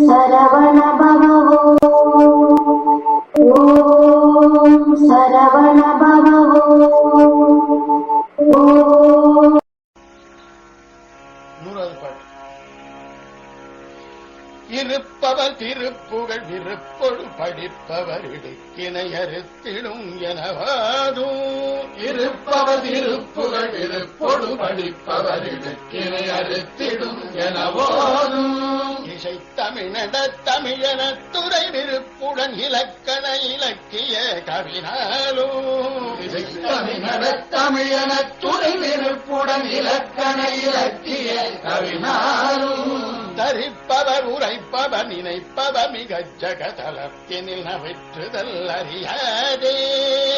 சரவண பவோ ஓம் சரவண பவோ ஓம். இருப்பவர் திருப்புகழ் விருப்பொழு படிப்பவர் இடுக்கினை அறுத்திடும் எனவாதும். இருப்பவர் திருப்புகழ் விருப்பொழு படிப்பவர் இடுக்கினை அறுத்திடும் எனவாதும். இசைத்தமிழட தமிழன துறை விருப்புடன் இலக்கண இலக்கிய கவினாலும். இசைத்தமிழட தமிழன துறை விருப்புடன் இலக்கண இலக்கிய கவினாலும். தரிப்பவர் உரைப்பவர் நினைப்பவர் மிகச் ஜகதலத்தினில் நவிற்றுதல் அறியாதே.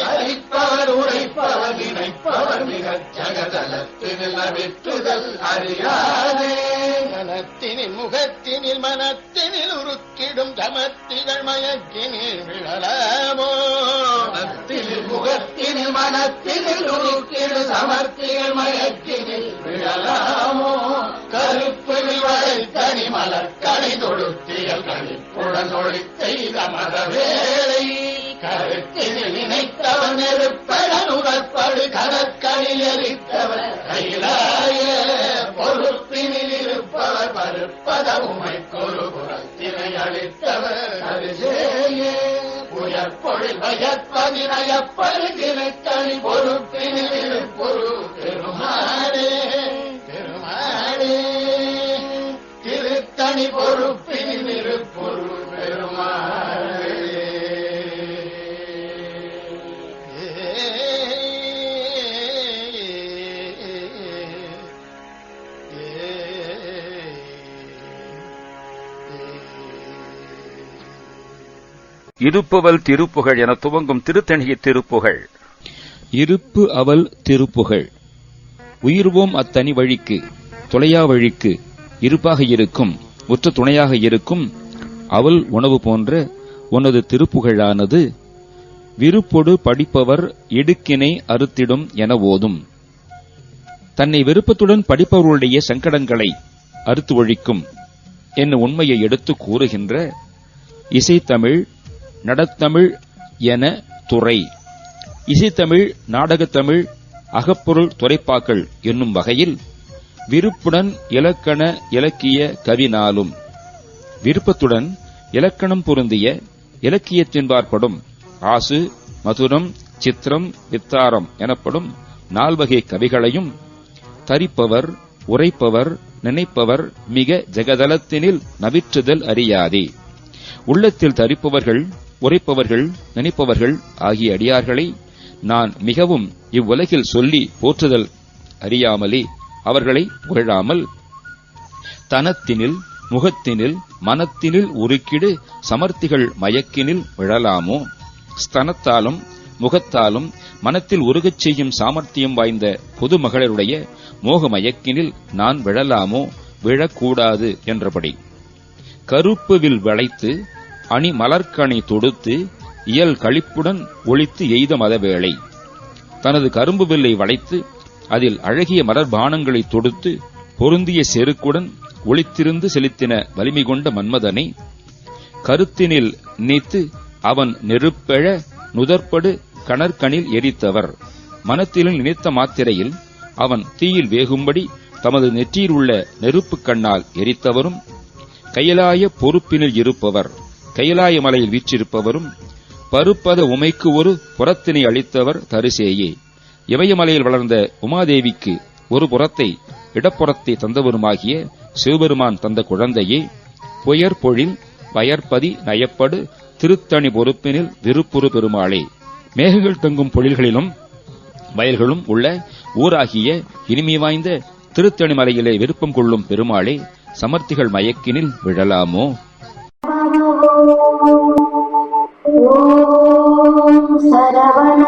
தரிப்பவர் உரைப்பவர் நினைப்பவர் மிகச் ஜகதலத்தினில் நவிற்றுதல் அறியாதே. மனத்தினில் முகத்தினில் மனத்தினில் உருக்கிடும் சமர்த்திகள் மயக்கினில் விழலாமோ. மனத்தினில் முகத்தினில் மனத்தினில் உருக்கிடும் சமர்த்திகள் மயக்கினில் விழலாமோ. கருப்புவில் வளைத்தனி மலர்கனை தொடுத்தியல் கழிப்புடன் ஒழித்த மதவேளை. கருத்தினில் நினைத்தவன் நெருப்படன் உடற்படு கடற்கனில் எரித்தவர் கையிலாய. பொறுப்பினில் இருப்பவர் பருப்பத உமைக்கொரு புறத்தினை அளித்தவர் அரிசேயே. உயர்பொழில் வயற்பதி நயப்பது கிணக்கணி பொறுப்பினில் இருப்பொரு பெருமாளே பெருமாளே. திருத்தணி பொறுப்பினில் இருப்பொரு பெருமாளே. இருப்புவல் திருப்புகழ் என துவங்கும் திருத்தணிகை திருப்புகழ். இருப்பு அவல் திருப்புகழ். உயிர்வோம் அத்தனி வழிக்கு தொலையா வழிக்கு இருப்பாக இருக்கும் உற்ற துணையாக இருக்கும் அவள் உணவு போன்ற உனது திருப்புகழானது விருப்பொடு படிப்பவர் இடுக்கினை அறுத்திடும் என ஓதும். தன்னை விருப்பத்துடன் படிப்பவர்களுடைய சங்கடங்களை அறுத்து ஒழிக்கும் என்னும் உண்மையை எடுத்து கூறுகின்ற இசைத்தமிழ் நடத்தமிழ் என துறை. இசைத்தமிழ் நாடகத்தமிழ் அகப்பொருள் துறைப்பாக்கள் என்னும் வகையில் விருப்புடன் இலக்கண இலக்கிய கவினாலும். விருப்பத்துடன் இலக்கணம் பொருந்திய இலக்கியத்தின்பாற்படும் ஆசு மதுரம் சித்திரம் வித்தாரம் எனப்படும் 4 வகை கவிகளையும் தரிப்பவர் உரைப்பவர் நினைப்பவர் மிக ஜெகதலத்தினில் நவிற்றுதல் அறியாதே. உள்ளத்தில் தரிப்பவர்கள் உரைப்பவர்கள் நினைப்பவர்கள் ஆகிய அடியார்களை நான் மிகவும் இவ்வுலகில் சொல்லி போற்றுதல் அறியாமலே அவர்களை புகழாமல் தனத்தினில் முகத்தினில் மனத்தினில் உருக்கிடு சமர்த்திகள் மயக்கினில் விழலாமோ. ஸ்தனத்தாலும் முகத்தாலும் மனத்தில் உருகச் செய்யும் சாமர்த்தியம் வாய்ந்த பொது மகளிருடைய மோக மயக்கினில் நான் விழலாமோ விழக்கூடாது என்றபடி. கருப்புவில் வளைத்து அணி மலர்கணை தொடுத்து இயல் களிப்புடன் ஒளித்து எய்த மதவேளை. தனது கரும்பு வில்லை வளைத்து அதில் அழகிய மலர்பானங்களை தொடுத்து பொருந்திய செருக்குடன் ஒளித்திருந்து செலுத்தின வலிமை கொண்ட மன்மதனை கருத்தினில் நீத்து அவன் நெருப்பெழ நுதற்படு கணற்கனில் எரித்தவர். மனத்திலும் நினைத்த மாத்திரையில் அவன் தீயில் வேகும்படி தமது நெற்றியில் உள்ள நெருப்புக் கண்ணால் எரித்தவரும் கைலாய பொறுப்பினில் இருப்பவர் கைலாய மலையில் வீற்றிருப்பவரும் பருப்பத உமைக்கு ஒரு புறத்தினை அளித்தவர் தரிசேயே. இமயமலையில் வளர்ந்த உமாதேவிக்கு ஒரு புறத்தை இடப்புறத்தை தந்தவருமாகிய சிவபெருமான் தந்த குழந்தையே. புயற் பொழில் வயற்பதி நயப்படு திருத்தணி பொறுப்பினில் விருப்புறு பெருமாளே. மேகங்கள் தங்கும் பொழில்களிலும் வயல்களும் உள்ள ஊராகிய இனிமை வாய்ந்த திருத்தணி மலையிலே விருப்பம் கொள்ளும் பெருமாளே. சமர்த்திகள் மயக்கினில் விழலாமோ. ஓம் சரவண